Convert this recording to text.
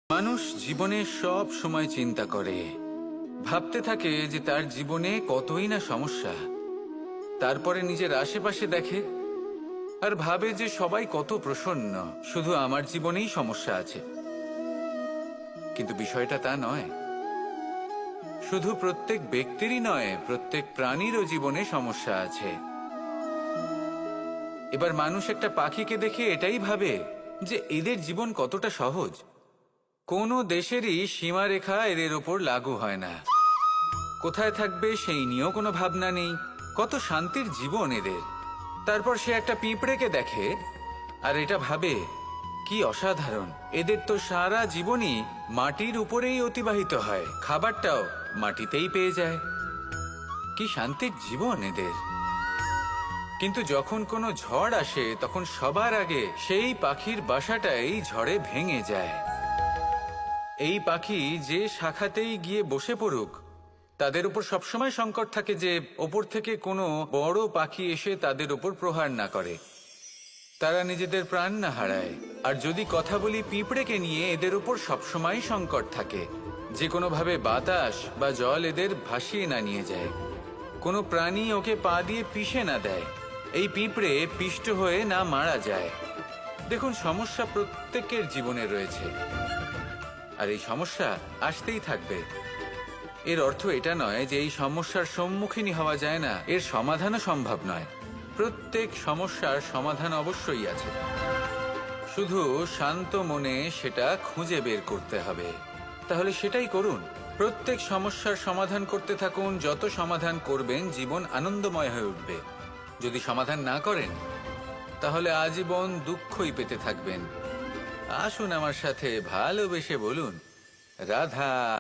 মানুষ জীবনে সব সময় চিন্তা করে, ভাবতে থাকে যে তার জীবনে কতই না সমস্যা। তারপরে নিজের আশেপাশে দেখে আর ভাবে যে সবাই কত প্রসন্ন, শুধু আমার জীবনেই সমস্যা আছে। কিন্তু বিষয়টা তা নয়। শুধু প্রত্যেক ব্যক্তিরই নয়, প্রত্যেক প্রাণীরও জীবনে সমস্যা আছে। এবার মানুষ একটা পাখিকে দেখে এটাই ভাবে যে এদের জীবন কতটা সহজ। কোনো দেশেরই সীমারেখা এদের ওপর লাগু হয় না। কোথায় থাকবে সেই নিয়েও কোনো ভাবনা নেই। কত শান্তির জীবন এদের। তারপর সে একটা পিঁপড়েকে দেখে আর এটা ভাবে কি অসাধারণ, এদের তো সারা জীবনই মাটির উপরেই অতিবাহিত হয়, খাবারটাও মাটিতেই পেয়ে যায়। কি শান্তির জীবন এদের। কিন্তু যখন কোনো ঝড় আসে তখন সবার আগে সেই পাখির বাসাটাই ঝড়ে ভেঙে যায়। এই পাখি যে শাখাতেই গিয়ে বসে পড়ুক, তাদের উপর সবসময় সংকট থাকে যে ওপর থেকে কোনো বড় পাখি এসে তাদের উপর প্রহার না করে, তারা নিজেদের প্রাণ না হারায়। আর যদি কথা বলি পিঁপড়েকে নিয়ে, এদের উপর সবসময় সংকট থাকে যে কোনোভাবে বাতাস বা জল এদের ভাসিয়ে না নিয়ে যায়, কোনো প্রাণী ওকে পা দিয়ে পিষে না দেয়, এই পিঁপড়ে পিষ্ট হয়ে না মারা যায়। দেখুন, সমস্যা প্রত্যেকের জীবনে রয়েছে আর এই সমস্যা আসতেই থাকবে। এর অর্থ এটা নয় যে এই সমস্যার সম্মুখীনই হওয়া যায় না, এর সমাধানও সম্ভব নয়। প্রত্যেক সমস্যার সমাধান অবশ্যই আছে, শুধু শান্ত মনে সেটা খুঁজে বের করতে হবে। তাহলে সেটাই করুন, প্রত্যেক সমস্যার সমাধান করতে থাকুন। যত সমাধান করবেন জীবন আনন্দময় হয়ে উঠবে। যদি সমাধান না করেন তাহলে আজীবন দুঃখই পেতে থাকবেন। আসুন আমার সাথে ভালোবেসে বলুন, রাধা।